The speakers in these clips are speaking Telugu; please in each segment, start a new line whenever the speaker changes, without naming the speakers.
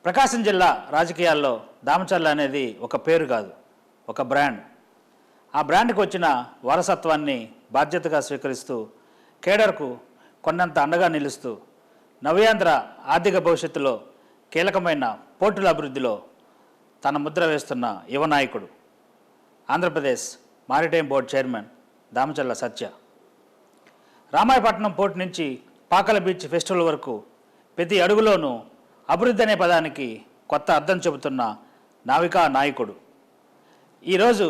ప్రకాశం జిల్లా రాజకీయాల్లో దామచర్ల అనేది ఒక పేరు కాదు, ఒక బ్రాండ్. ఆ బ్రాండ్కి వచ్చిన వారసత్వాన్ని బాధ్యతగా స్వీకరిస్తూ కేడర్కు కొండంత అండగా నిలుస్తూ నవ్యాంధ్ర ఆర్థిక భవిష్యత్తులో కీలకమైన పోర్టుల అభివృద్ధిలో తన ముద్ర వేస్తున్న యువ నాయకుడు Andhra Pradesh maritime board chairman Damacharla Satya. Ramayapatnam port నుంచి పాకల బీచ్ ఫెస్టివల్ వరకు ప్రతి అడుగులోనూ అభివృద్ధి అనే పదానికి కొత్త అర్థం చెబుతున్న నావికా నాయకుడు. ఈరోజు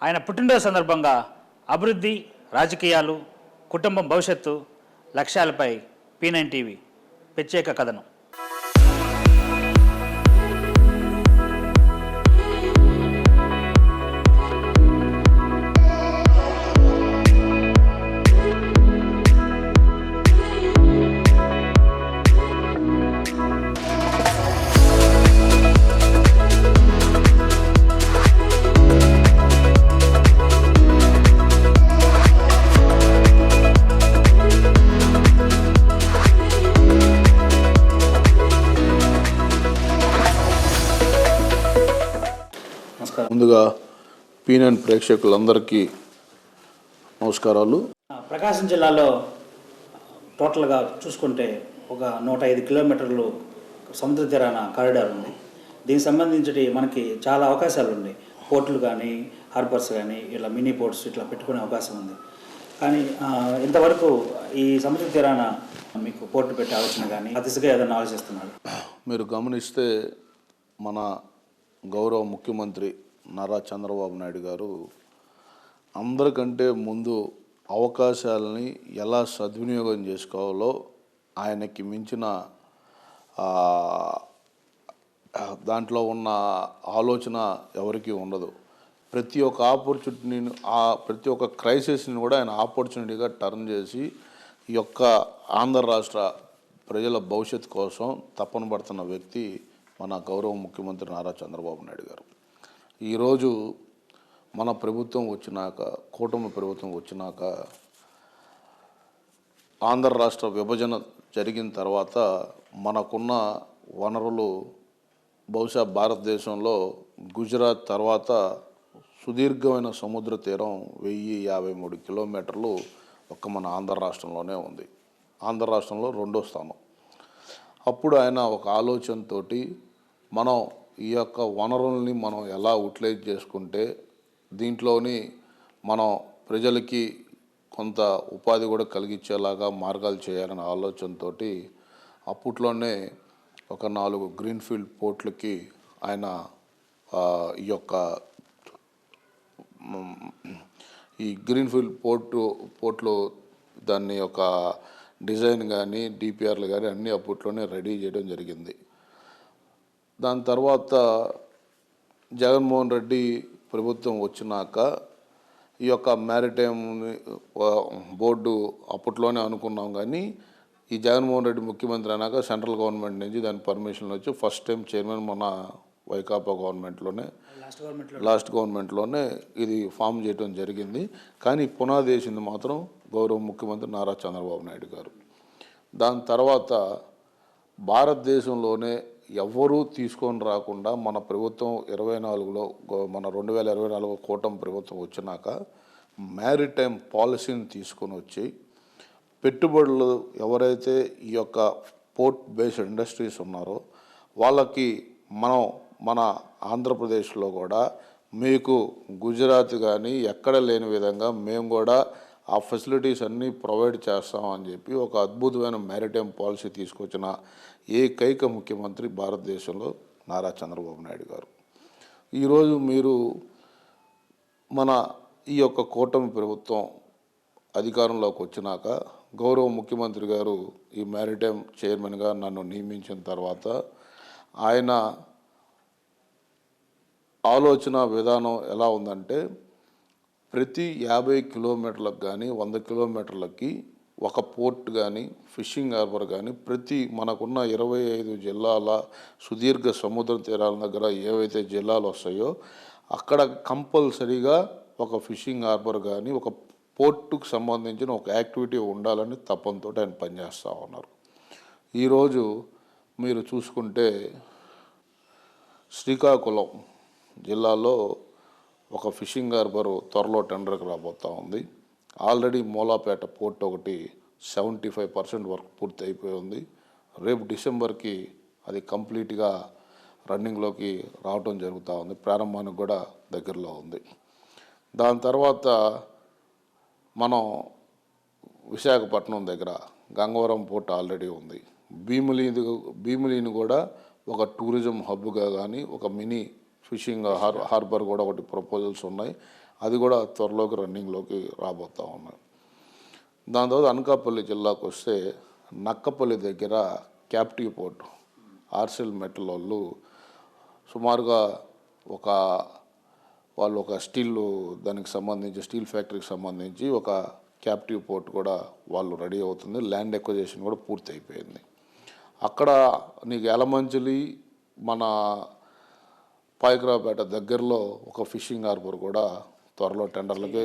ఆయన పుట్టినరోజు సందర్భంగా అభివృద్ధి, రాజకీయాలు, కుటుంబం భవిష్యత్తు లక్ష్యాలపై P9 టీవీ ప్రత్యేక కథనం.
ముందుగా P9 ప్రేక్షకులందరికీ నమస్కారాలు.
ప్రకాశం జిల్లాలో టోటల్గా చూసుకుంటే ఒక 105 కిలోమీటర్లు సముద్ర తీరాన కారిడార్ ఉంది. దీనికి సంబంధించి మనకి చాలా అవకాశాలు ఉన్నాయి. పోర్టులు కానీ, హార్బర్స్ కానీ, ఇలా మినీ పోర్ట్స్ ఇట్లా పెట్టుకునే అవకాశం ఉంది. కానీ ఇంతవరకు ఈ సముద్ర తీరాన మీకు పోర్టు పెట్టే ఆలోచన కానీ ఆ దిశగా ఏదైనా ఆలోచిస్తున్నారు?
మీరు గమనిస్తే మన గౌరవ ముఖ్యమంత్రి నారా చంద్రబాబు నాయుడు గారు అందరికంటే ముందు అవకాశాలని ఎలా సద్వినియోగం చేసుకోవాలో ఆయనకి మించిన దాంట్లో ఉన్న ఆలోచన ఎవరికీ ఉండదు. ప్రతి ఒక్క ఆపర్చునిటీని, ప్రతి ఒక్క క్రైసిస్ని కూడా ఆయన ఆపర్చునిటీగా టర్న్ చేసి ఈ యొక్క ఆంధ్ర రాష్ట్ర ప్రజల భవిష్యత్తు కోసం తపన పడుతున్న వ్యక్తి మన గౌరవ ముఖ్యమంత్రి నారా చంద్రబాబు నాయుడు గారు. ఈరోజు మన ప్రభుత్వం వచ్చినాక, కూటమి ప్రభుత్వం వచ్చినాక, ఆంధ్ర రాష్ట్ర విభజన జరిగిన తర్వాత మనకున్న వనరులు బహుశా భారతదేశంలో గుజరాత్ తర్వాత సుదీర్ఘమైన సముద్ర తీరం 1053 కిలోమీటర్లు ఒక్క మన ఆంధ్ర రాష్ట్రంలోనే ఉంది. ఆంధ్ర రాష్ట్రంలో 2వ స్థానం. అప్పుడు ఆయన ఒక ఆలోచనతో మనం ఈ యొక్క వనరుల్ని మనం ఎలా యూటిలైజ్ చేసుకుంటే దీంట్లోని మనం ప్రజలకి కొంత ఉపాధి కూడా కలిగించేలాగా మార్గాలు చేయాలనే ఆలోచనతో అప్పట్లోనే ఒక 4 గ్రీన్ఫీల్డ్ పోర్ట్లకి ఆయన ఈ గ్రీన్ఫీల్డ్ పోర్ట్లు దాన్ని ఒక డిజైన్ కానీ, డిపిఆర్లు కానీ అన్నీ అప్పట్లోనే రెడీ చేయడం జరిగింది. దాని తర్వాత జగన్మోహన్ రెడ్డి ప్రభుత్వం వచ్చినాక ఈ యొక్క మ్యారిటైమ్ బోర్డు అప్పట్లోనే అనుకున్నాం. కానీ ఈ జగన్మోహన్ రెడ్డి ముఖ్యమంత్రి అయినాక సెంట్రల్ గవర్నమెంట్ నుంచి దాని పర్మిషన్ వచ్చి ఫస్ట్ టైం చైర్మన్ మన వైకాపా గవర్నమెంట్లోనే, లాస్ట్ గవర్నమెంట్లోనే ఇది ఫామ్ చేయడం జరిగింది. కానీ పునాది వేసింది మాత్రం గౌరవ ముఖ్యమంత్రి నారా చంద్రబాబు నాయుడు గారు. దాని తర్వాత భారతదేశంలోనే ఎవ్వరూ తీసుకొని రాకుండా మన ప్రభుత్వం 24లో మన 2024 కూటమి ప్రభుత్వం వచ్చినాక మ్యారిటైమ్ పాలసీని తీసుకొని వచ్చి పెట్టుబడులు ఎవరైతే ఈ యొక్క పోర్ట్ బేస్డ్ ఇండస్ట్రీస్ ఉన్నారో వాళ్ళకి మన ఆంధ్రప్రదేశ్లో కూడా మీకు గుజరాత్ కానీ ఎక్కడ లేని విధంగా మేము కూడా ఆ ఫెసిలిటీస్ అన్నీ ప్రొవైడ్ చేస్తామని చెప్పి ఒక అద్భుతమైన మ్యారిటైమ్ పాలసీ తీసుకొచ్చిన ఏకైక ముఖ్యమంత్రి భారతదేశంలో నారా చంద్రబాబు నాయుడు గారు. ఈరోజు మీరు మన ఈ యొక్క కూటమి ప్రభుత్వం అధికారంలోకి వచ్చినాక గౌరవ ముఖ్యమంత్రి గారు ఈ మ్యారిటైమ్ చైర్మన్గా నన్ను నియమించిన తర్వాత ఆయన ఆలోచన విధానం ఎలా ఉందంటే ప్రతి 50 కిలోమీటర్లకు కానీ 100 కిలోమీటర్లకి ఒక పోర్ట్ కానీ, ఫిషింగ్ హార్బర్ కానీ ప్రతి మనకున్న 25 జిల్లాల సుదీర్ఘ సముద్ర తీరాల దగ్గర ఏవైతే జిల్లాలు వస్తాయో అక్కడ కంపల్సరీగా ఒక ఫిషింగ్ హార్బర్ కానీ, ఒక పోర్టుకు సంబంధించిన ఒక యాక్టివిటీ ఉండాలని తపనతో ఆయన పనిచేస్తూ ఉన్నారు. ఈరోజు మీరు చూసుకుంటే శ్రీకాకుళం జిల్లాలో ఒక ఫిషింగ్ హార్బర్ త్వరలో టెండర్కి రాబోతూ ఉంది. ఆల్రెడీ మూలాపేట పోర్ట్ ఒకటి 75% వర్క్ పూర్తి అయిపోయి ఉంది. రేపు డిసెంబర్కి అది కంప్లీట్గా రన్నింగ్లోకి రావడం జరుగుతూ ఉంది. ప్రారంభానికి కూడా దగ్గరలో ఉంది. దాని తర్వాత మనం విశాఖపట్నం దగ్గర గంగవరం పోర్ట్ ఆల్రెడీ ఉంది. భీమిలీని కూడా ఒక టూరిజం హబ్గా కానీ ఒక మినీ ఫిషింగ్ హార్బర్ కూడా ఒకటి ప్రపోజల్స్ ఉన్నాయి. అది కూడా త్వరలోకి రన్నింగ్లోకి రాబోతూ ఉన్నాయి. దాని తర్వాత అనకాపల్లి జిల్లాకు వస్తే నక్కపల్లి దగ్గర క్యాప్టివ్ పోర్ట్ ఆర్సెల్ మెటల్ వాళ్ళు సుమారుగా వాళ్ళు ఒక దానికి సంబంధించి స్టీల్ ఫ్యాక్టరీకి సంబంధించి ఒక క్యాప్టివ్ పోర్ట్ కూడా వాళ్ళు రెడీ అవుతుంది. ల్యాండ్ ఎక్విజిషన్ కూడా పూర్తి అయిపోయింది. అక్కడ నీకు ఎలమంచిలి మన పాయకరావుపేట దగ్గరలో ఒక ఫిషింగ్ హార్బర్ కూడా త్వరలో టెండర్లకి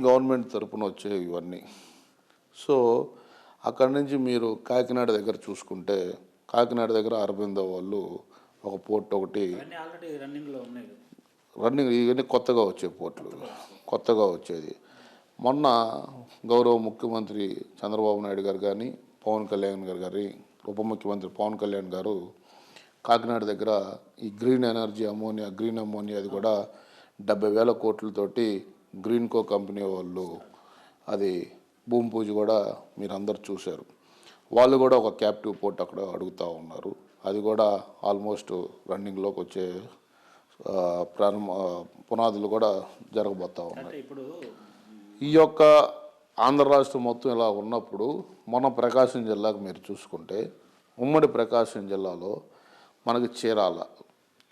గవర్నమెంట్ తరఫున వచ్చాయి ఇవన్నీ. సో అక్కడి నుంచి మీరు కాకినాడ దగ్గర చూసుకుంటే కాకినాడ దగ్గర అరబిందో వాళ్ళు ఒక పోర్ట్ ఒకటి రన్నింగ్ ఇవన్నీ కొత్తగా వచ్చే పోర్ట్లు కొత్తగా వచ్చేది. మొన్న గౌరవ ముఖ్యమంత్రి చంద్రబాబు నాయుడు గారు కానీ పవన్ కళ్యాణ్ గారు కానీ ఉప ముఖ్యమంత్రి పవన్ కళ్యాణ్ గారు కాకినాడ దగ్గర ఈ గ్రీన్ అమోనియా అది కూడా 70,000 కోట్లతోటి గ్రీన్కో కంపెనీ వాళ్ళు అది భూమి పూజ కూడా మీరు అందరు చూశారు. వాళ్ళు కూడా ఒక క్యాప్టివ్ పోర్ట్ అక్కడ అడుగుతూ ఉన్నారు. అది కూడా ఆల్మోస్ట్ రన్నింగ్లోకి వచ్చే పునాదులు కూడా జరగబోతూ ఉన్నాయి.
ఇప్పుడు
ఈ యొక్క ఆంధ్ర రాష్ట్రం మొత్తం ఇలా ఉన్నప్పుడు మన ప్రకాశం జిల్లాకు మీరు చూసుకుంటే ఉమ్మడి ప్రకాశం జిల్లాలో మనకి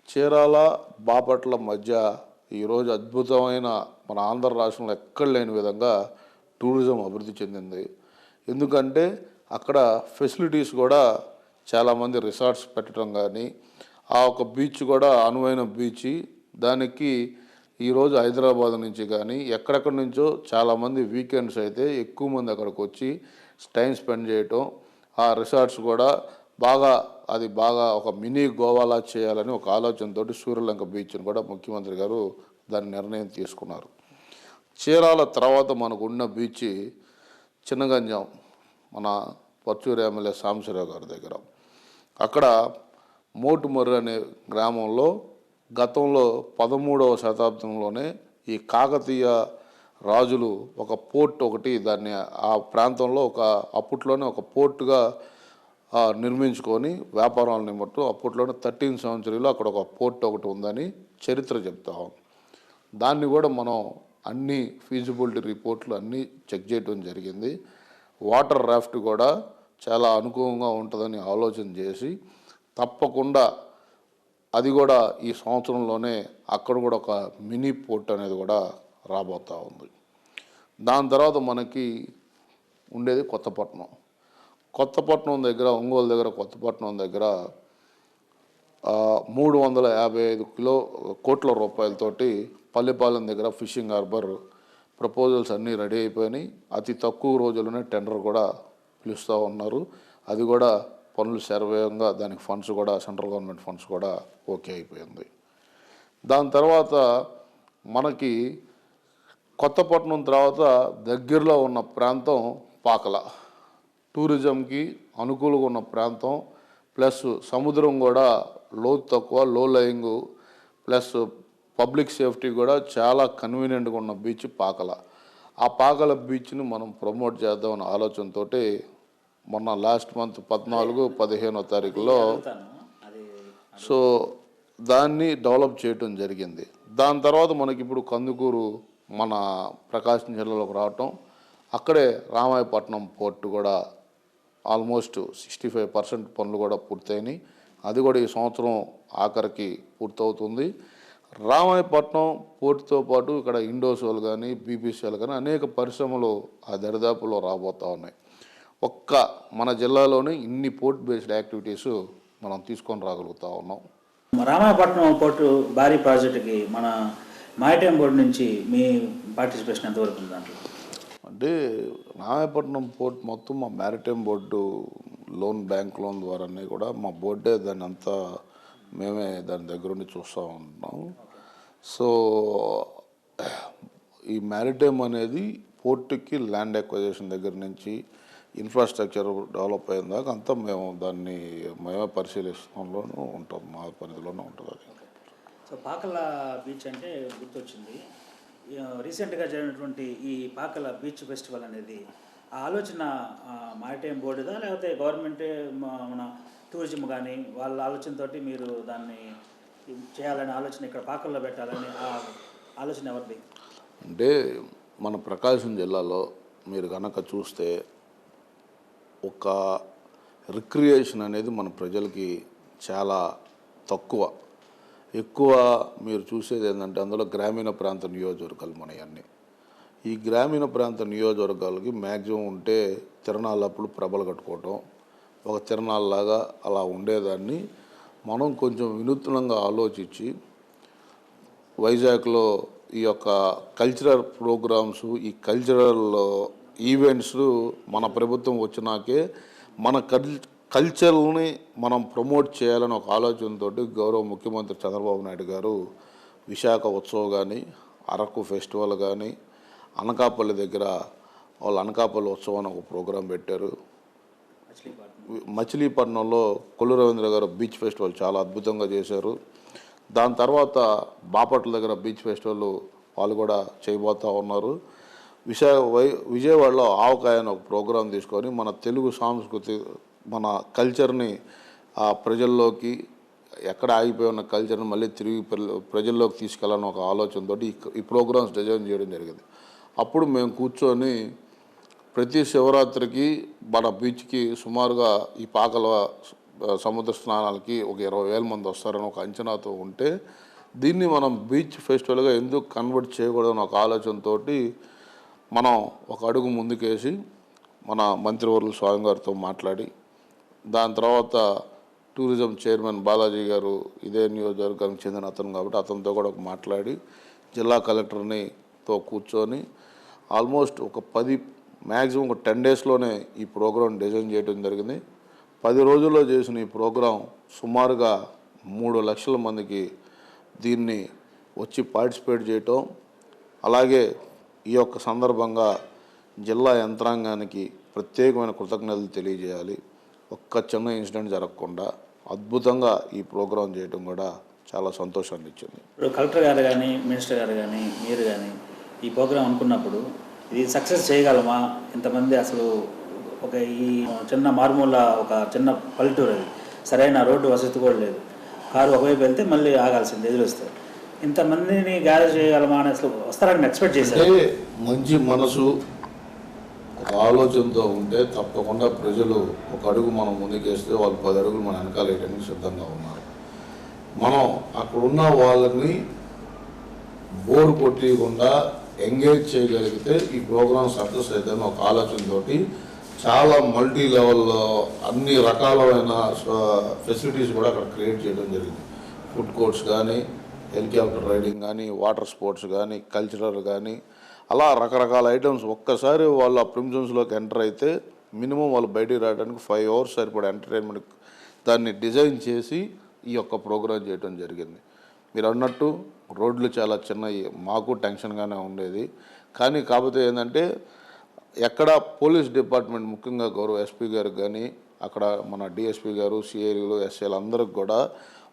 చీరాల బాపట్ల మధ్య ఈరోజు అద్భుతమైన మన ఆంధ్ర రాష్ట్రంలో ఎక్కడ లేని విధంగా టూరిజం అభివృద్ధి చెందింది. ఎందుకంటే అక్కడ ఫెసిలిటీస్ కూడా చాలామంది రిసార్ట్స్ పెట్టడం కానీ ఆ ఒక బీచ్ కూడా అనువైన బీచ్. దానికి ఈరోజు హైదరాబాద్ నుంచి కానీ ఎక్కడెక్కడి నుంచో చాలామంది వీకెండ్స్ అయితే ఎక్కువ మంది అక్కడికి వచ్చి టైం స్పెండ్ చేయటం, ఆ రిసార్ట్స్ కూడా బాగా ఒక మినీ గోవాలా చేయాలని ఒక ఆలోచనతో సూర్యలంక బీచ్ని కూడా ముఖ్యమంత్రి గారు దాని నిర్ణయం తీసుకున్నారు. చీరాల తర్వాత మనకు ఉన్న బీచ్ చిన్నగంజాం మన పర్చూరు ఎమ్మెల్యే సాంబశివరావు గారి దగ్గర. అక్కడ మోటుమర్రి అనే గ్రామంలో గతంలో 13వ శతాబ్దంలోనే ఈ కాకతీయ రాజులు ఒక పోర్ట్ ఒకటి దాన్ని ఆ ప్రాంతంలో అప్పట్లోనే ఒక పోర్టుగా నిర్మించుకొని వ్యాపారాల నిమిత్తం అప్పట్లోనే 13th centuryలో అక్కడ ఒక పోర్ట్ ఒకటి ఉందని చరిత్ర చెప్తాం. దాన్ని కూడా మనం అన్ని ఫీజిబిలిటీ రిపోర్ట్లు అన్నీ చెక్ చేయడం జరిగింది. వాటర్ రాఫ్ట్ కూడా చాలా అనుకూలంగా ఉంటుందని ఆలోచన చేసి తప్పకుండా అది కూడా ఈ సంవత్సరంలోనే అక్కడ కూడా ఒక మినీ పోర్ట్ అనేది కూడా రాబోతూ ఉంది. దాని తర్వాత మనకి ఉండేది కొత్తపట్నం దగ్గర ఒంగోలు దగ్గర కొత్తపట్నం దగ్గర 355 కోట్ల రూపాయలతోటి పల్లెపాలెం దగ్గర ఫిషింగ్ హార్బర్ ప్రపోజల్స్ అన్నీ రెడీ అయిపోయినాయి. అతి తక్కువ రోజుల్లోనే టెండర్ కూడా పిలుస్తూ ఉన్నారు. అది కూడా పనులు శరవేగంగా దానికి ఫండ్స్ కూడా సెంట్రల్ గవర్నమెంట్ ఫండ్స్ కూడా ఓకే అయిపోయింది. దాని తర్వాత మనకి కొత్తపట్నం తర్వాత దగ్గరలో ఉన్న ప్రాంతం పాకల, టూరిజంకి అనుకూలంగా ఉన్న ప్రాంతం, ప్లస్ సముద్రం కూడా లోతు తక్కువ, లో లయింగ్, ప్లస్ పబ్లిక్ సేఫ్టీ కూడా చాలా కన్వీనియంట్గా ఉన్న బీచ్ పాకల. ఆ పాకల బీచ్ని మనం ప్రమోట్ చేద్దామన్న ఆలోచనతో మొన్న లాస్ట్ మంత్ 14-15వ తారీఖులో సో దాన్ని డెవలప్ చేయటం జరిగింది. దాని తర్వాత మనకి ఇప్పుడు కందుకూరు మన ప్రకాశం జిల్లాలోకి రావటం, అక్కడే రామాయపట్నం పోర్టు కూడా ఆల్మోస్ట్ 65% పనులు కూడా పూర్తయినాయి. అది కూడా ఈ సంవత్సరం ఆఖరికి పూర్తవుతుంది. రామాయపట్నం పోర్టుతో పాటు ఇక్కడ ఇండోసోల్ కానీ బీపీసీఎల్ కానీ అనేక పరిశ్రమలు ఆ దరిదాపులో రాబోతూ ఉన్నాయి. మన జిల్లాలోనే ఇన్ని పోర్ట్ బేస్డ్ యాక్టివిటీస్ మనం తీసుకొని రాగలుగుతూ ఉన్నాం.
రామాయపట్నం పోర్టు భారీ ప్రాజెక్టుకి మన మారిటైమ్ బోర్డు నుంచి మీ పార్టిసిపేషన్ ఎంతవరకు ఉంది దాంట్లో?
అంటే రామాయపట్నం పోర్ట్ మొత్తం మా maritime board loan bank loan ద్వారానే కూడా మా బోర్డే దాన్ని అంతా మేమే దాని దగ్గరుండి చూస్తూ ఉంటున్నాం. సో ఈ మ్యారిటైమ్ అనేది పోర్టుకి ల్యాండ్ ఎక్వైజేషన్ దగ్గర నుంచి ఇన్ఫ్రాస్ట్రక్చర్ డెవలప్ అయిన దాకా అంతా మేము దాన్ని మేమే పరిశీలించడంలోనూ ఉంటాం, మా పరిధిలోనూ ఉంటుంది అది.
సో పాకల బీచ్ అంటే గుర్తొచ్చింది. రీసెంట్గా జరిగినటువంటి ఈ పాకల బీచ్ ఫెస్టివల్ అనేది ఆ ఆలోచన మారిటైమ్ బోర్డుదా లేకపోతే గవర్నమెంటే మన టూరిజం కానీ వాళ్ళ ఆలోచనతోటి మీరు దాన్ని చేయాలనే ఆలోచన ఇక్కడ పాకల్లో పెట్టాలని ఆ ఆలోచన ఎవరిది?
అంటే మన ప్రకాశం జిల్లాలో మీరు కనుక చూస్తే ఒక రిక్రియేషన్ అనేది మన ప్రజలకి చాలా తక్కువ. ఎక్కువ మీరు చూసేది ఏంటంటే అందులో గ్రామీణ ప్రాంత నియోజకవర్గాలు మనయన్నీ. ఈ గ్రామీణ ప్రాంత నియోజకవర్గాలకి మ్యాక్సిమం ఉంటే తిరణాలప్పుడు ప్రభలు కట్టుకోవటం, ఒక తిరణాలలాగా అలా ఉండేదాన్ని మనం కొంచెం వినూత్నంగా ఆలోచించి వైజాగ్లో ఈ యొక్క కల్చరల్ ప్రోగ్రామ్స్, ఈ కల్చరల్ ఈవెంట్స్ మన ప్రభుత్వం వచ్చినాకే మన కల్చర్ని మనం ప్రమోట్ చేయాలని ఒక ఆలోచనతో గౌరవ ముఖ్యమంత్రి చంద్రబాబు నాయుడు గారు విశాఖ ఉత్సవం కానీ, అరకు ఫెస్టివల్ కానీ, అనకాపల్లి దగ్గర వాళ్ళు అనకాపల్లి ఉత్సవం అని ఒక ప్రోగ్రాం పెట్టారు. మచిలీపట్నంలో కొల్లు రవీంద్ర గారు బీచ్ ఫెస్టివల్ చాలా అద్భుతంగా చేశారు. దాని తర్వాత బాపట్ల దగ్గర బీచ్ ఫెస్టివల్ వాళ్ళు కూడా చేయబోతూ ఉన్నారు. విజయవాడలో ఆవకాయ అని ఒక ప్రోగ్రాం తీసుకొని మన తెలుగు సంస్కృతి, మన కల్చర్ని ప్రజల్లోకి, ఎక్కడ ఆగిపోయి ఉన్న కల్చర్ని మళ్ళీ తిరిగి ప్రజల్లోకి తీసుకెళ్ళాలని ఒక ఆలోచనతో ఈ ప్రోగ్రామ్స్ డిజైన్ చేయడం జరిగింది. అప్పుడు మేము కూర్చొని ప్రతి శివరాత్రికి మన బీచ్కి సుమారుగా ఈ పాకల సముద్ర స్నానాలకి ఒక 20,000 మంది వస్తారని ఒక అంచనాతో ఉంటే దీన్ని మనం బీచ్ ఫెస్టివల్గా ఎందుకు కన్వర్ట్ చేయకూడదని ఒక ఆలోచనతో మనం ఒక అడుగు ముందుకేసి మన మంత్రివర్యులు స్వామి గారితో మాట్లాడి, దాని తర్వాత టూరిజం చైర్మన్ బాలాజీ గారు ఇదే నియోజకవర్గానికి చెందిన అతను కాబట్టి అతనితో కూడా మాట్లాడి జిల్లా కలెక్టర్నితో కూర్చొని ఆల్మోస్ట్ ఒక 10 మ్యాక్సిమం ఒక 10 డేస్లోనే ఈ ప్రోగ్రాం డిజైన్ చేయడం జరిగింది. 10 రోజుల్లో చేసిన ఈ ప్రోగ్రాం సుమారుగా 3 లక్షల మందికి దీన్ని వచ్చి పార్టిసిపేట్ చేయటం, అలాగే ఈ యొక్క సందర్భంగా జిల్లా యంత్రాంగానికి ప్రత్యేకమైన కృతజ్ఞతలు తెలియజేయాలి. ఒక్క చిన్న ఇన్సిడెంట్ జరగకుండా అద్భుతంగా ఈ ప్రోగ్రాం చేయడం కూడా చాలా సంతోషాన్ని ఇచ్చింది.
ఇప్పుడు కలెక్టర్ గారు కానీ, మినిస్టర్ గారు కానీ, మీరు కానీ ఈ ప్రోగ్రాం అనుకున్నప్పుడు ఇది సక్సెస్ చేయగలమా? ఇంతమంది అసలు ఒక ఈ చిన్న మారుమూల ఒక చిన్న పల్లెటూరు, అది సరైన రోడ్డు వసతి కూడా లేదు, కారు ఒకవైపు వెళ్తే మళ్ళీ ఆగాల్సింది, ఎదురు వస్తాయి, ఇంతమందిని గ్యారేజ్ చేయగలమా అని అసలు వస్తారని ఎక్స్పెక్ట్ చేశారు.
మంచి మనసు, ఒక ఆలోచనతో ఉంటే తప్పకుండా ప్రజలు ఒక అడుగు మనం ముందుకేస్తే వాళ్ళు 10 అడుగులు మన వెనకాల వేయడానికి సిద్ధంగా ఉన్నారు. మనం అక్కడున్న వాళ్ళని బోర్ కొట్టకుండా ఎంగేజ్ చేయగలిగితే ఈ ప్రోగ్రామ్ సక్సెస్ అవుతుందని ఒక ఆలోచనతోటి చాలా మల్టీ లెవెల్లో అన్ని రకాలైన ఫెసిలిటీస్ కూడా అక్కడ క్రియేట్ చేయడం జరిగింది. ఫుడ్ కోర్ట్స్ కానీ, హెలికాప్టర్ రైడింగ్ కానీ, వాటర్ స్పోర్ట్స్ కానీ, కల్చరల్ కానీ, అలా రకరకాల ఐటమ్స్. ఒక్కసారి వాళ్ళు ఆ ప్రిమిషన్స్లోకి ఎంటర్ అయితే మినిమం వాళ్ళు బయటికి రావడానికి 5 అవర్స్ సరిపడే ఎంటర్టైన్మెంట్ దాన్ని డిజైన్ చేసి ఈ యొక్క ప్రోగ్రాం చేయడం జరిగింది. మీరు అన్నట్టు రోడ్లు చాలా చిన్నవి, మాకు టెన్షన్గానే ఉండేది. కానీ కాకపోతే ఏంటంటే ఎక్కడ పోలీస్ డిపార్ట్మెంట్, ముఖ్యంగా గౌరవ ఎస్పీ గారికి కానీ, అక్కడ మన డిఎస్పీ గారు, సిఐలు, ఎస్ఐలు అందరికి కూడా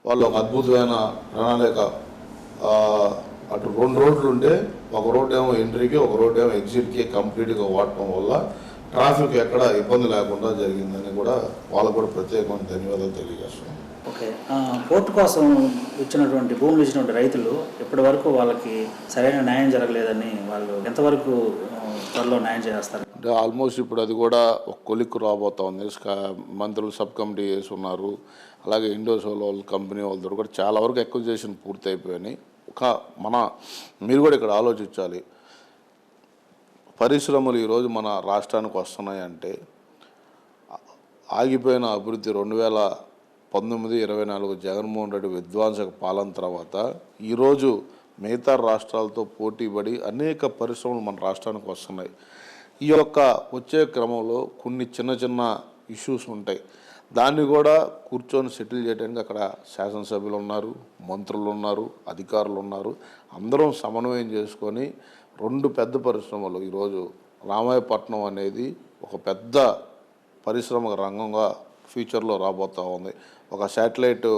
వాళ్ళు ఒక అద్భుతమైన ప్రణాళిక, అటు 2 రోడ్లు ఉంటే ఒక రోడ్ ఏమో ఎంట్రీకి, ఒక రోడ్ ఏమో ఎగ్జిట్కి కంప్లీట్గా వాడటం వల్ల ట్రాఫిక్ ఎక్కడ ఇబ్బంది లేకుండా జరిగిందని కూడా వాళ్ళకు కూడా ప్రత్యేకమైన ధన్యవాదాలు తెలియజేస్తున్నాం.
ఓకే, పోర్టు కోసం ఇచ్చినటువంటి భూములు ఇచ్చినటువంటి రైతులు ఇప్పటి వరకు వాళ్ళకి సరైన న్యాయం జరగలేదని వాళ్ళు ఎంతవరకు త్వరలో న్యాయం చేస్తారు?
అంటే ఆల్మోస్ట్ ఇప్పుడు అది కూడా ఒక కొలిక్కు రాబోతా ఉంది. మంత్రులు సబ్ కమిటీ వేసి ఉన్నారు. అలాగే ఇండోసోల్ వాళ్ళ కంపెనీ వాళ్ళతో కూడా చాలా వరకు ఎక్విజిషన్ పూర్తి అయిపోయినాయి. మీరు కూడా ఇక్కడ ఆలోచించాలి, పరిశ్రమలు ఈరోజు మన రాష్ట్రానికి వస్తున్నాయంటే ఆగిపోయిన అభివృద్ధి 2019-24 జగన్మోహన్ రెడ్డి విధ్వంసక పాలన తర్వాత ఈరోజు మిగతా రాష్ట్రాలతో పోటీపడి అనేక పరిశ్రమలు మన రాష్ట్రానికి వస్తున్నాయి. ఈ యొక్క వచ్చే క్రమంలో కొన్ని చిన్న చిన్న ఇష్యూస్ ఉంటాయి. దాన్ని కూడా కూర్చొని సెటిల్ చేయడానికి అక్కడ శాసనసభ్యులు ఉన్నారు, మంత్రులు ఉన్నారు, అధికారులు ఉన్నారు. అందరం సమన్వయం చేసుకొని 2 పెద్ద పరిశ్రమలు ఈరోజు రామాయపట్నం అనేది ఒక పెద్ద పరిశ్రమ రంగంగా ఫ్యూచర్లో రాబోతూ ఉంది. ఒక శాటిలైట్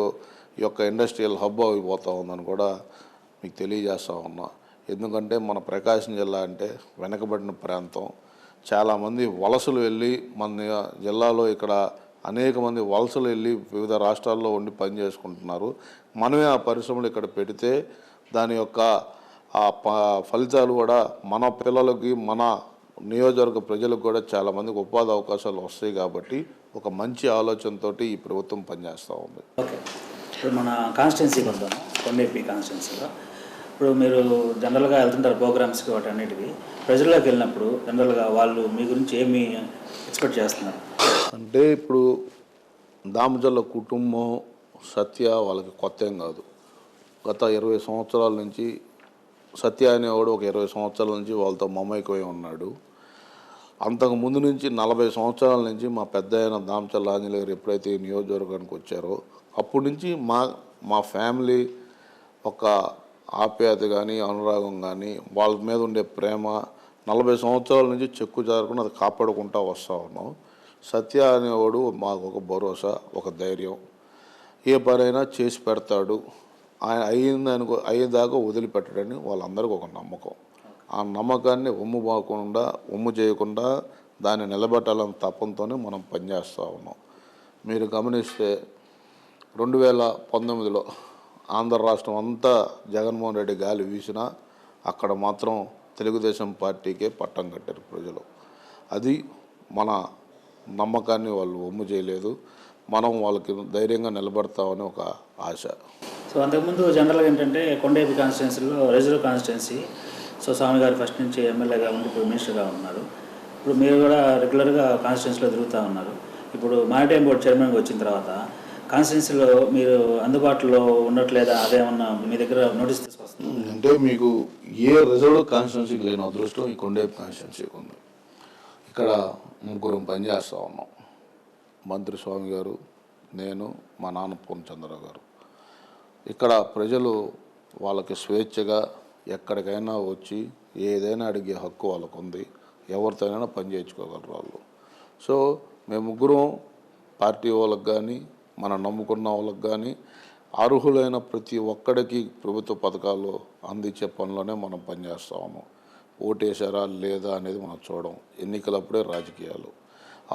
యొక్క ఇండస్ట్రియల్ హబ్ అయిపోతూ ఉందని కూడా మీకు తెలియజేస్తూ ఉన్నా. ఎందుకంటే మన ప్రకాశం జిల్లా అంటే వెనకబడిన ప్రాంతం. చాలామంది వలసలు వెళ్ళి మన జిల్లాలో ఇక్కడ అనేక మంది వలసలు వెళ్ళి వివిధ రాష్ట్రాల్లో ఉండి పనిచేసుకుంటున్నారు. మనమే ఆ పరిశ్రమలు ఇక్కడ పెడితే దాని యొక్క ఫలితాలు కూడా మన పిల్లలకి, మన నియోజకవర్గ ప్రజలకు కూడా చాలామందికి ఉపాధి అవకాశాలు వస్తాయి. కాబట్టి ఒక మంచి ఆలోచనతో ఈ ప్రభుత్వం పనిచేస్తూ ఉంది.
ఓకే, ఇప్పుడు మన కాన్స్టిట్యున్సీకి వద్దాం. కొండేపి కాన్స్టిట్యున్సీలో ఇప్పుడు మీరు జనరల్గా వెళ్తుంటారు ప్రోగ్రామ్స్కి, వాటి అన్నిటికీ. ప్రజల్లోకి వెళ్ళినప్పుడు జనరల్గా వాళ్ళు మీ గురించి ఏమి ఎక్స్పెక్ట్ చేస్తున్నారు?
అంటే ఇప్పుడు దామచర్ల కుటుంబం సత్య వాళ్ళకి కొత్త ఏం కాదు. గత 20 సంవత్సరాల నుంచి సత్య అనేవాడు ఒక 20 సంవత్సరాల నుంచి వాళ్ళతో మమైకమై ఉన్నాడు. అంతకు ముందు నుంచి 40 సంవత్సరాల నుంచి మా పెద్ద అయిన దామచర్ల ఆంజనేయ గారు ఎప్పుడైతే ఈ నియోజకవర్గానికి వచ్చారో అప్పటి నుంచి మా ఫ్యామిలీ ఒక ఆప్యాయత కానీ, అనురాగం కానీ, వాళ్ళ మీద ఉండే ప్రేమ 40 సంవత్సరాల నుంచి చెక్కు జారకుండా అది కాపాడుకుంటూ వస్తూ ఉన్నాం. సత్య అనేవాడు మాకు ఒక భరోసా, ఒక ధైర్యం. ఏ పనైనా చేసి పెడతాడు, ఆయన అయ్యేదాకా వదిలిపెట్టడని వాళ్ళందరికీ ఒక నమ్మకం. ఆ నమ్మకాన్ని ఒమ్ము చేయకుండా దాన్ని నిలబెట్టాలని తపంతోనే మనం పనిచేస్తూ ఉన్నాం. మీరు గమనిస్తే 2019లో ఆంధ్ర రాష్ట్రం అంతా జగన్మోహన్ రెడ్డి గాలి వీసినా అక్కడ మాత్రం తెలుగుదేశం పార్టీకే పట్టం కట్టారు ప్రజలు. అది మన నమ్మకాన్ని వాళ్ళు ఒమ్ము చేయలేదు. మనం వాళ్ళకి ధైర్యంగా నిలబడతామని ఒక ఆశ.
సో అంతకుముందు జనరల్గా ఏంటంటే కొండేపి కాన్స్టిట్యున్సీలో రిజర్వ్ కాన్స్టిట్యున్సీ. సో స్వామి గారు ఫస్ట్ నుంచి ఎమ్మెల్యేగా ఉండి ఇప్పుడు మినిస్టర్గా ఉన్నారు. ఇప్పుడు మీరు కూడా రెగ్యులర్గా కాన్స్టిట్యున్సీలో తిరుగుతూ ఉన్నారు. ఇప్పుడు మారిటైమ్ బోర్డు చైర్మన్గా వచ్చిన తర్వాత కాన్స్టిట్యున్సీలో మీరు అందుబాటులో ఉండట్లేదా? అదేమన్నా మీ దగ్గర నోటీస్ తీసుకొస్తుంది?
అంటే మీకు ఏ రిజర్వ్ కాన్స్టిట్యున్సీకి లేని అదృష్టం ఈ కొండేపి కాన్స్టిట్యున్సీకి ఉంది. ఇక్కడ 3 పనిచేస్తూ ఉన్నాం. మంత్రి స్వామి గారు, నేను, మా నాన్న పూర్ణచంద్రరావు గారు. ఇక్కడ ప్రజలు వాళ్ళకి స్వేచ్ఛగా ఎక్కడికైనా వచ్చి ఏదైనా అడిగే హక్కు వాళ్ళకు ఉంది. ఎవరితోనైనా పని చేయించుకోగలరు వాళ్ళు. సో మేము 3 పార్టీ వాళ్ళకి కానీ, మనం నమ్ముకున్న వాళ్ళకి కానీ, అర్హులైన ప్రతి ఒక్కడికి ప్రభుత్వ పథకాలు అందించే పనిలోనే మనం పనిచేస్తూ ఉన్నాం. ఓటేశారా లేదా అనేది మనం చూడం. ఎన్నికలప్పుడే రాజకీయాలు.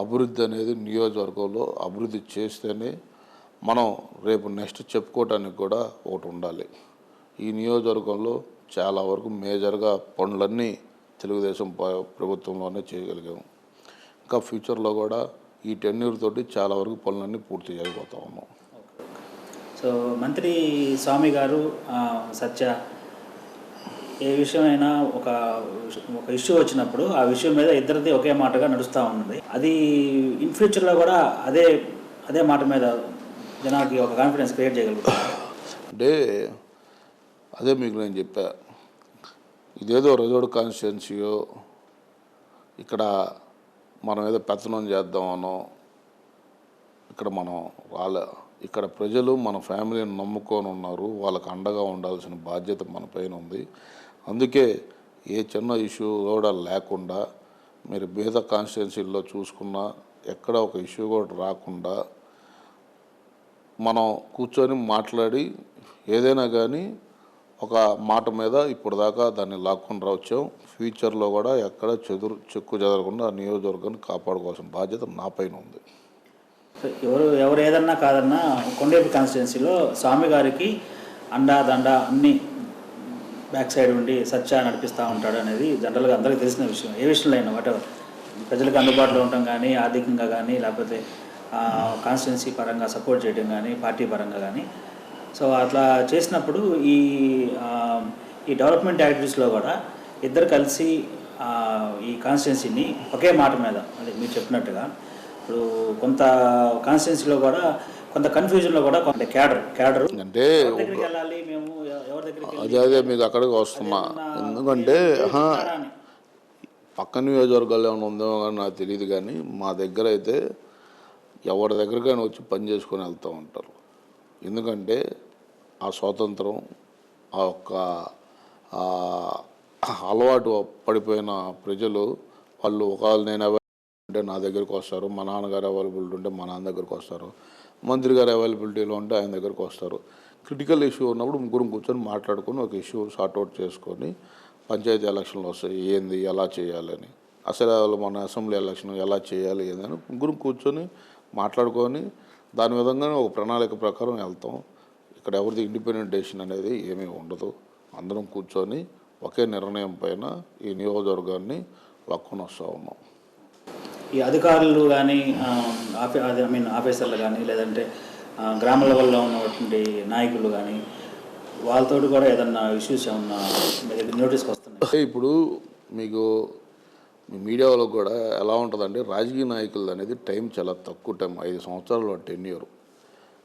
అభివృద్ధి అనేది నియోజకవర్గంలో అభివృద్ధి చేస్తేనే మనం రేపు నెక్స్ట్ చెప్పుకోవటానికి కూడా ఒకటి ఉండాలి. ఈ నియోజకవర్గంలో చాలా వరకు మేజర్గా పనులన్నీ తెలుగుదేశం ప్రభుత్వంలోనే చేయగలిగాము. ఇంకా ఫ్యూచర్లో కూడా ఈ టెన్యూర్ తోటి చాలా వరకు పనులన్నీ పూర్తి చేయబోతా ఉన్నాం.
సో మంత్రి స్వామి గారు, సత్య, ఏ విషయమైనా ఒక ఇష్యూ వచ్చినప్పుడు ఆ విషయం మీద ఇద్దరిది ఒకే మాటగా నడుస్తూ ఉన్నది. అది ఇన్ ఫ్యూచర్లో కూడా అదే మాట మీద జనాలకి ఒక కాన్ఫిడెన్స్ క్రియేట్ చేయగలుగుతారు.
అంటే అదే మీకు నేను చెప్పా, ఇదేదో రిజర్వ్ కాన్స్టిట్యున్సీయో ఇక్కడ మనం ఏదో పెత్తనం చేద్దామనో ఇక్కడ ప్రజలు మన ఫ్యామిలీని నమ్ముకొని ఉన్నారు. వాళ్ళకి అండగా ఉండాల్సిన బాధ్యత మన పైన ఉంది. అందుకే ఏ చిన్న ఇష్యూ కూడా లేకుండా మీరు మిగతా కాన్స్టిట్యున్సీల్లో చూసుకున్నా ఎక్కడ ఒక ఇష్యూ కూడా రాకుండా మనం కూర్చొని మాట్లాడి ఏదైనా కానీ ఒక మాట మీద ఇప్పుడు దాకా దాన్ని లాక్కొని వచ్చాం. ఫ్యూచర్లో కూడా ఎక్కడ చెక్కు చెదరకుండా ఆ నియోజకవర్గాన్ని కాపాడుకోవాల్సిన బాధ్యత నా పైన ఉంది.
ఎవరు ఏదన్నా కాదన్నా కొండేపి కాన్స్టిట్యున్సీలో స్వామి గారికి అండా దండ అన్నీ బ్యాక్ సైడ్ ఉండి సత్య నడిపిస్తూ ఉంటాడు అనేది జనరల్గా అందరికీ తెలిసిన విషయం. ఏ విషయంలో అయినా వాటెవర్ ప్రజలకు అందుబాటులో ఉండటం కానీ, ఆర్థికంగా కానీ, లేకపోతే కాన్స్టిట్యున్సీ పరంగా సపోర్ట్ చేయడం కానీ, పార్టీ పరంగా కానీ. సో అట్లా చేసినప్పుడు ఈ డెవలప్మెంట్ యాక్టివిటీస్లో కూడా ఇద్దరు కలిసి ఈ కాన్స్టిట్యున్సీని ఒకే మాట మీద, అదే మీరు చెప్పినట్టుగా ఇప్పుడు కొంత కాన్స్టిట్యున్సీలో కూడా కొంత కన్ఫ్యూజన్లో కూడా కొంత క్యాడర్
అంటే
వెళ్ళాలి మేము ఎవరి దగ్గరికి
అదే మీకు అక్కడికి వస్తున్నా. ఎందుకంటే పక్క నియోజకవర్గాలు ఏమైనా ఉందో కానీ నాకు తెలియదు. కానీ మా దగ్గర అయితే ఎవరి దగ్గరకైనా వచ్చి పని చేసుకొని వెళ్తూ ఉంటారు. ఎందుకంటే ఆ స్వాతంత్రం, ఆ యొక్క అలవాటు పడిపోయిన ప్రజలు వాళ్ళు ఒకవేళ నేను ఉంటే నా దగ్గరికి వస్తారు, మా నాన్నగారు అవైలబిలిటీ ఉంటే మా నాన్న దగ్గరికి వస్తారు, మంత్రి గారు అవైలబిలిటీలో ఉంటే ఆయన దగ్గరికి వస్తారు. క్రిటికల్ ఇష్యూ ఉన్నప్పుడు ముగ్గురం కూర్చొని మాట్లాడుకొని ఒక ఇష్యూ సార్ట్అవుట్ చేసుకొని పంచాయతీ ఎలక్షన్లు వస్తాయి ఏంది ఎలా చేయాలని, అసలు మన అసెంబ్లీ ఎలక్షన్ ఎలా చేయాలి ఏందని ముగ్గురం కూర్చొని మాట్లాడుకొని దాని విధంగానే ఒక ప్రణాళిక ప్రకారం వెళ్తాం. ఇక్కడ ఎవరిది ఇండిపెండెంట్ డెసిషన్ అనేది ఏమీ ఉండదు. అందరం కూర్చొని ఒకే నిర్ణయం పైన ఈ నియోజకవర్గాన్ని లాక్కొని వస్తూ ఉన్నాం.
ఈ అధికారులు కానీ ఆఫీసర్లు కానీ లేదంటే గ్రామ లెవెల్లో ఉన్నటువంటి నాయకులు కానీ వాళ్ళతో కూడా ఏదన్నా ఇష్యూస్ ఏమన్నా నోటీస్కి వస్తున్నాయి?
ఇప్పుడు మీకు మీ మీడియాలో కూడా ఎలా ఉంటుందంటే రాజకీయ నాయకులు అనేది టైం చాలా తక్కువ టైం, 5 సంవత్సరాలు టెన్యూర్.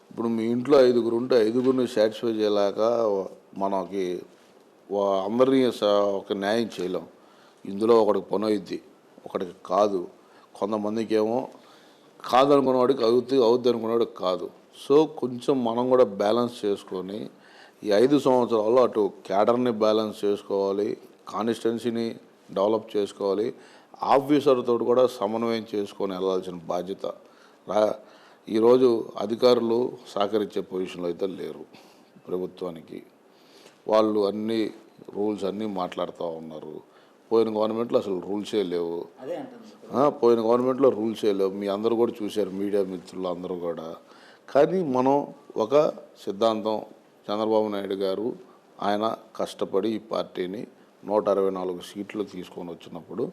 ఇప్పుడు మీ ఇంట్లో 5గురు ఉంటే 5గురిని సాటిస్ఫై చేయలేక మనకి అందరినీ ఒక న్యాయం చేయలేం. ఇందులో ఒకటికి పని అవుద్ది, ఒకటికి కాదు. కొంతమందికి ఏమో కాదనుకున్నవాడికి అవుద్ది అనుకున్నవాడికి కాదు. సో కొంచెం మనం కూడా బ్యాలెన్స్ చేసుకొని ఈ 5 సంవత్సరాల్లో అటు క్యాడర్ని బ్యాలెన్స్ చేసుకోవాలి, కాన్స్టిట్యున్సీని డెవలప్ చేసుకోవాలి, ఆఫీసర్తో కూడా సమన్వయం చేసుకొని వెళ్ళాల్సిన బాధ్యత. ఈరోజు అధికారులు సహకరించే పొజిషన్లో అయితే లేరు ప్రభుత్వానికి. వాళ్ళు అన్ని రూల్స్ అన్నీ మాట్లాడుతూ ఉన్నారు. పోయిన గవర్నమెంట్లో అసలు రూల్సే లేవు. పోయిన గవర్నమెంట్లో రూల్సే లేవు. మీ అందరూ కూడా చూశారు, మీడియా మిత్రులు అందరూ కూడా. కానీ మనం ఒక సిద్ధాంతం, చంద్రబాబు నాయుడు గారు ఆయన కష్టపడి ఈ పార్టీని 164 సీట్లు తీసుకొని వచ్చినప్పుడు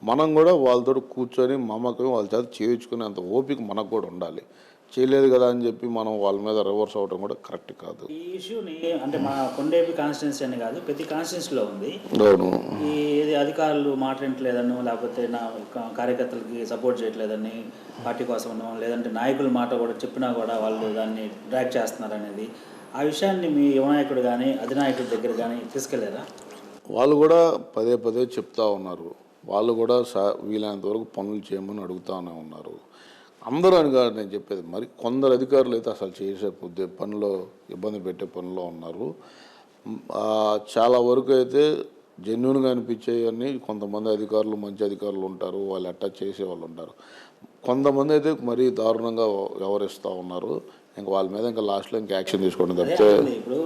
మనం కూడా వాళ్ళతో కూర్చొని మమ్మకం వాళ్ళ చేత చేయించుకునే అంత ఓపిక మనకు కూడా ఉండాలి. చేయలేదు కదా అని చెప్పి మనం వాళ్ళ మీద రివర్స్ అవ్వడం కూడా కరెక్ట్ కాదు.
ఈ ఇష్యూని అంటే మా కొండేపి కాన్స్టిట్యున్సీ అని కాదు, ప్రతి కాన్స్టిట్యున్సీలో ఉంది.
అవును,
ఈ అధికారులు మాట్లాడట్లేదనో లేకపోతే నా కార్యకర్తలకి సపోర్ట్ చేయట్లేదని పార్టీ కోసం లేదంటే నాయకుల మాట కూడా చెప్పినా కూడా వాళ్ళు దాన్ని డ్రాగ్ చేస్తున్నారు అనేది, ఆ విషయాన్ని మీ యువనాయకుడు కానీ అధినాయకుడి దగ్గర కానీ తీసుకెళ్లారా?
వాళ్ళు కూడా పదే పదే చెప్తా ఉన్నారు. వాళ్ళు కూడా వీలైనంత వరకు పనులు చేయమని అడుగుతూనే ఉన్నారు. అందరూ అని కాదు నేను చెప్పేది. మరి కొందరు అధికారులు అయితే అసలు చేసే పనిలో ఇబ్బంది పెట్టే పనిలో ఉన్నారు. చాలా వరకు అయితే జెన్యున్గా అనిపించేవన్నీ కొంతమంది అధికారులు, మంచి అధికారులు ఉంటారు, వాళ్ళు అటాచ్ చేసే వాళ్ళు ఉంటారు. కొంతమంది అయితే మరీ దారుణంగా వ్యవహరిస్తూ ఉన్నారు. ఇంకా వాళ్ళ మీద ఇంకా లాస్ట్లో ఇంకా యాక్షన్ తీసుకోవడం తప్పితే.
ఇప్పుడు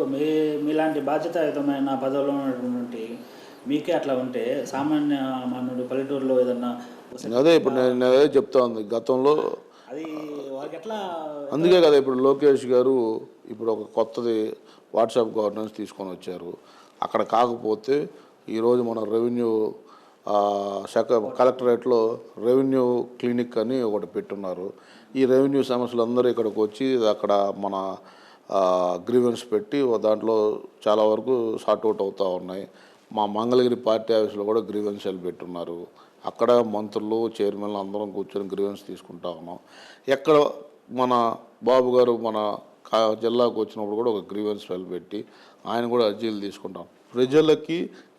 మీలాంటి బాధ్యతాయుతమైన పదవిలో ఉన్నటువంటి మీకే అట్లా ఉంటే సామాన్య మానవుడు పల్లెటూరులో ఏదన్నా
అదే ఇప్పుడు నేను అదే చెప్తా ఉంది గతంలో.
అది వాళ్ళకి ఎట్లా,
అందుకే కదా ఇప్పుడు లోకేష్ గారు ఇప్పుడు ఒక కొత్తది వాట్సాప్ గవర్నెన్స్ తీసుకొని వచ్చారు. అక్కడ కాకపోతే ఈరోజు మన రెవెన్యూ శాఖ కలెక్టరేట్లో రెవెన్యూ క్లినిక్ అని ఒకటి పెట్టున్నారు. ఈ రెవెన్యూ సమస్యలు అందరూ ఇక్కడికి వచ్చి అక్కడ మన గ్రీవెన్స్ పెట్టి దాంట్లో చాలా వరకు సార్ట్అవుట్ అవుతూ ఉన్నాయి. మా మంగళగిరి పార్టీ ఆఫీస్లో కూడా గ్రీవెన్స్ సెల్ పెట్టున్నారు. అక్కడ మంత్రులు, చైర్మన్లు అందరం కూర్చొని గ్రీవెన్స్ తీసుకుంటా ఉన్నాం. ఎక్కడ మన బాబు గారు మన జిల్లాకు వచ్చినప్పుడు కూడా ఒక గ్రీవెన్స్ సెల్ పెట్టి ఆయన కూడా అర్జీలు తీసుకుంటాం. ప్రజలకి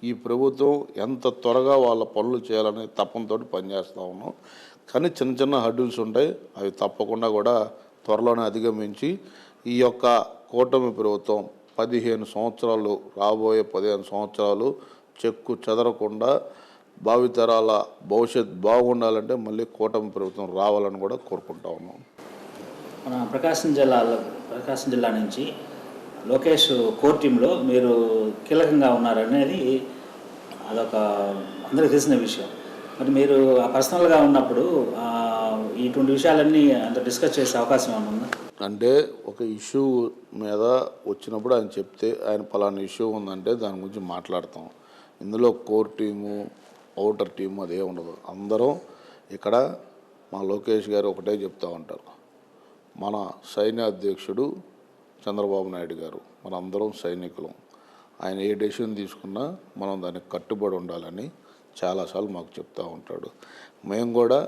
ఈ ప్రభుత్వం ఎంత త్వరగా వాళ్ళ పనులు చేయాలనే తపంతో పనిచేస్తూ ఉన్నాం. కానీ చిన్న చిన్న హడ్యూల్స్ ఉంటాయి, అవి తప్పకుండా కూడా త్వరలోనే అధిగమించి ఈ యొక్క కూటమి ప్రభుత్వం 15 సంవత్సరాలు, రాబోయే 15 సంవత్సరాలు చెక్కు చెదరకుండా భావితరాల భవిష్యత్ బాగుండాలంటే మళ్ళీ కూటమి ప్రభుత్వం రావాలని కూడా కోరుకుంటా ఉన్నాం.
మన ప్రకాశం జిల్లా నుంచి లోకేష్ కోర్ టీంలో మీరు కీలకంగా ఉన్నారనేది అదొక అందరికీ తెలిసిన విషయం. మరి మీరు పర్సనల్గా ఉన్నప్పుడు ఇటువంటి విషయాలన్నీ అంత డిస్కస్ చేసే అవకాశం ఏమైనా ఉందా?
అంటే ఒక ఇష్యూ మీద వచ్చినప్పుడు ఆయన చెప్తే ఆయన పలానా ఇష్యూ ఉందంటే దాని గురించి మాట్లాడతాం. ఇందులో కోర్ టీము, అవుటర్ టీము అదే ఉండదు. అందరం ఇక్కడ మా లోకేష్ గారు ఒకటే చెప్తూ ఉంటారు, మన సైన్య అధ్యక్షుడు చంద్రబాబు నాయుడు గారు, మన అందరం సైనికులం, ఆయన ఏ డెసిషన్ తీసుకున్నా మనం దానికి కట్టుబడి ఉండాలని చాలాసార్లు మాకు చెప్తూ ఉంటాడు. మేము కూడా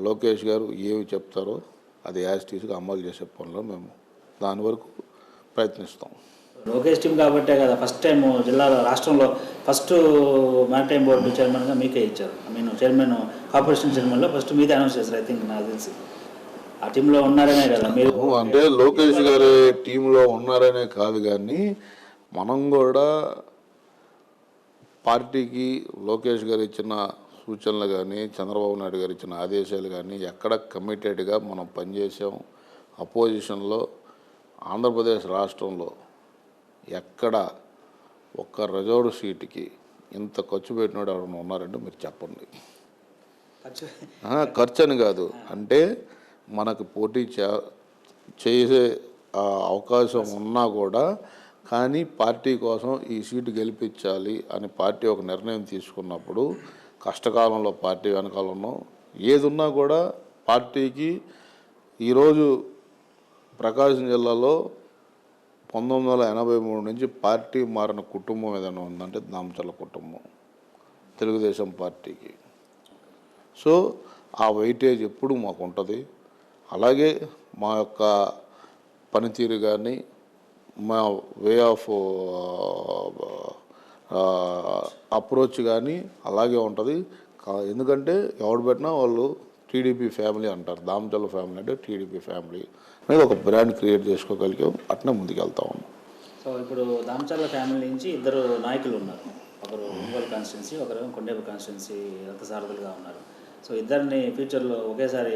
లోకేష్ గారు ఏమి చెప్తారో అది యాజిటీస్గా అమలు చేసే పనిలో మేము దాని వరకు ప్రయత్నిస్తాం.
లోకేష్ టీం కాబట్టే కదా ఫస్ట్ టైం జిల్లాలో రాష్ట్రంలో ఫస్ట్ మ్యారిటైమ్ బోర్డు చైర్మన్గా మీకే ఇచ్చారు. చైర్మన్ కార్పొరేషన్ చైర్మన్లో ఫస్ట్ మీదే అనౌన్స్ చేశారు. ఐ థింక్ నాకు తెలిసి ఆ టీంలో ఉన్నారనే కదా మీరు.
అంటే లోకేష్ గారి టీంలో ఉన్నారనే కాదు, కానీ మనం కూడా పార్టీకి లోకేష్ గారు ఇచ్చిన సూచనలు కానీ చంద్రబాబు నాయుడు గారు ఇచ్చిన ఆదేశాలు కానీ ఎక్కడ కమిటెడ్గా మనం పనిచేసాం. అపోజిషన్లో ఆంధ్రప్రదేశ్ రాష్ట్రంలో ఎక్కడ ఒక్క రిజర్వ్డ్ సీటుకి ఇంత ఖర్చు పెట్టినాడు ఎవరైనా ఉన్నారంటే మీరు చెప్పండి. ఖర్చు అని కాదు, అంటే మనకు పోటీ చేసే అవకాశం ఉన్నా కూడా కానీ పార్టీ కోసం ఈ సీటు గెలిపించాలి అని పార్టీ ఒక నిర్ణయం తీసుకున్నప్పుడు కష్టకాలంలో పార్టీ వెనకాల ఉన్నాం. ఏది ఉన్నా కూడా పార్టీకి ఈరోజు ప్రకాశం జిల్లాలో 1983 నుంచి పార్టీ మారిన కుటుంబం ఏదైనా ఉందంటే దామచర్ల కుటుంబం, తెలుగుదేశం పార్టీకి. సో ఆ వెయిటేజ్ ఎప్పుడు మాకు ఉంటుంది. అలాగే మా యొక్క పనితీరు కానీ మా వే ఆఫ్ అప్రోచ్ కానీ అలాగే ఉంటుంది. ఎందుకంటే ఎవడు పెట్టినా వాళ్ళు టీడీపీ ఫ్యామిలీ అంటారు. దామచర్ల ఫ్యామిలీ అంటే టీడీపీ ఫ్యామిలీ అనేది ఒక బ్రాండ్ క్రియేట్ చేసుకోగలిగాం. అట్నే ముందుకెళ్తా ఉన్నాం.
సో ఇప్పుడు దామచర్ల ఫ్యామిలీ నుంచి ఇద్దరు నాయకులు ఉన్నారు. ఒకరు ఒంగోలు కాన్స్టిట్యున్సీ, ఒకరు కొండేపు కాన్స్టిట్యున్సీ రథసారథులుగా ఉన్నారు. సో ఇద్దరిని ఫ్యూచర్లో ఒకేసారి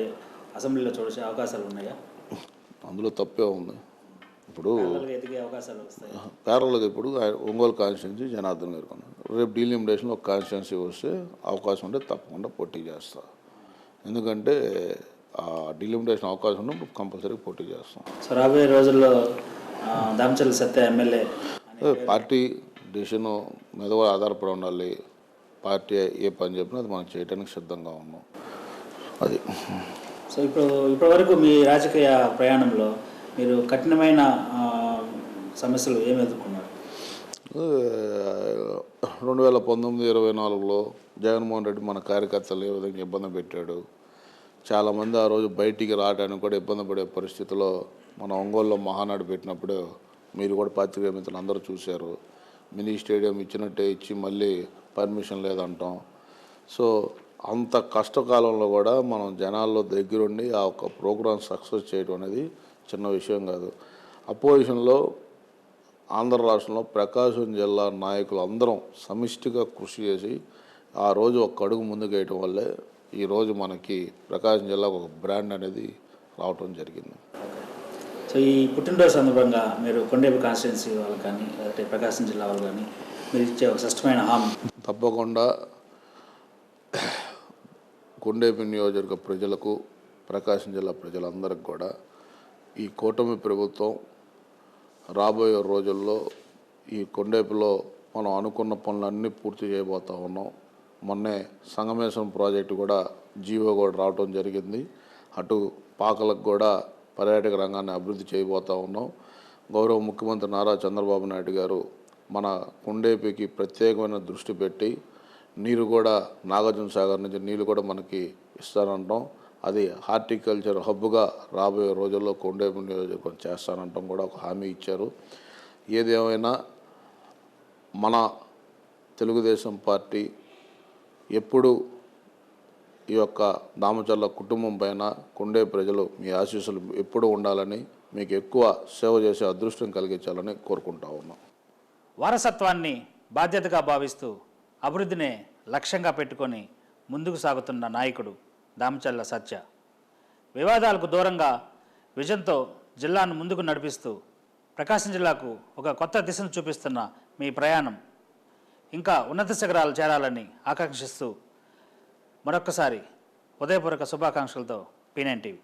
అసెంబ్లీలో చూసే అవకాశాలు ఉన్నాయా?
అందులో తప్పే ఉంది. ఇప్పుడు
ఎదిగే అవకాశాలు వస్తాయి.
ప్యారల్గా ఇప్పుడు ఒంగోలు కాన్స్టిట్యున్సీ జనార్దన్ గారు కొన్నారు. రేపు డీలిమిటేషన్లో ఒక కాన్స్టిట్యున్సీ వస్తే అవకాశం ఉంటే తప్పకుండా పోటీ చేస్తా. ఎందుకంటే డీలిమిటేషన్ అవకాశం ఉన్నప్పుడు కంపల్సరీ పోటీ చేస్తాం.
సో రాబోయే రోజుల్లో దామచర్ల సత్య ఎమ్మెల్యే
పార్టీ డిసిషన్ మీద కూడా ఆధారపడి ఉండాలి. పార్టీ ఏ పని చెప్పినా అది మనం చేయడానికి సిద్ధంగా ఉన్నాం. అది.
సో ఇప్పటి వరకు మీ రాజకీయ ప్రయాణంలో మీరు కఠినమైన సమస్యలు ఏమి ఎదుర్కొన్నారు?
2019-24లో జగన్మోహన్ రెడ్డి మన కార్యకర్తలు ఏ విధంగా ఇబ్బంది పెట్టాడు. చాలామంది ఆ రోజు బయటికి రావడానికి కూడా ఇబ్బంది పడే పరిస్థితిలో మన ఒంగోలులో మహానాడు పెట్టినప్పుడు మీరు కూడా పాత్రికేయ మిత్రులు అందరూ చూశారు. మినీ స్టేడియం ఇచ్చినట్టే ఇచ్చి మళ్ళీ పర్మిషన్ లేదంటాం. సో అంత కష్టకాలంలో కూడా మనం జనాల్లో దగ్గరుండి ఆ ఒక ప్రోగ్రాం సక్సెస్ చేయడం అనేది చిన్న విషయం కాదు. అపోజిషన్లో ఆంధ్ర రాష్ట్రంలో ప్రకాశం జిల్లా నాయకులు అందరం సమిష్టిగా కృషి చేసి ఆ రోజు ఒక అడుగు ముందుకు వేయటం వల్లే ఈరోజు మనకి ప్రకాశం జిల్లాకు ఒక బ్రాండ్ అనేది రావటం జరిగింది.
సో ఈ పుట్టినరోజు సందర్భంగా మీరు కొండేపు కాన్స్టిట్యున్సీ వాళ్ళు కానీ లేకపోతే ప్రకాశం జిల్లా వాళ్ళు కానీ మీరు ఇచ్చే ఒక స్పష్టమైన హామీ?
తప్పకుండా కొండేపు నియోజకవర్గ ప్రజలకు, ప్రకాశం జిల్లా ప్రజలందరికీ కూడా ఈ కూటమి ప్రభుత్వం రాబోయే రోజుల్లో ఈ కొండేపులో మనం అనుకున్న పనులన్నీ పూర్తి చేయబోతూ ఉన్నాం. మొన్నే సంగమేశ్వరం ప్రాజెక్టు కూడా జీవో కూడా రావటం జరిగింది. అటు పాకలకు కూడా పర్యాటక రంగాన్ని అభివృద్ధి చేయబోతూ ఉన్నాం. గౌరవ ముఖ్యమంత్రి నారా చంద్రబాబు నాయుడు గారు మన కొండేపుకి ప్రత్యేకమైన దృష్టి పెట్టి నీరు కూడా నాగార్జున సాగర్ నుంచి నీళ్ళు కూడా మనకి ఇస్తానంటాం. అది హార్టికల్చర్ హబ్గా రాబోయే రోజుల్లో కొండేపు నియోజకవర్గం చేస్తానంటాం కూడా ఒక హామీ ఇచ్చారు. ఏదేమైనా మన తెలుగుదేశం పార్టీ ఎప్పుడు ఈ యొక్క దామచర్ల కుటుంబం పైన కొండే ప్రజలు మీ ఆశీస్సులు ఎప్పుడూ ఉండాలని, మీకు ఎక్కువ సేవ చేసే అదృష్టం కలిగించాలని కోరుకుంటా ఉన్నాం.
వారసత్వాన్ని బాధ్యతగా భావిస్తూ అభివృద్ధినే లక్ష్యంగా పెట్టుకొని ముందుకు సాగుతున్న నాయకుడు దామచర్ల సత్య. వివాదాలకు దూరంగా విజన్తో జిల్లాను ముందుకు నడిపిస్తూ ప్రకాశం జిల్లాకు ఒక కొత్త దిశను చూపిస్తున్న మీ ప్రయాణం ఇంకా ఉన్నత శిఖరాలు చేరాలని ఆకాంక్షిస్తూ మరొక్కసారి ఉదయపూర్వక శుభాకాంక్షలతో P9 TV.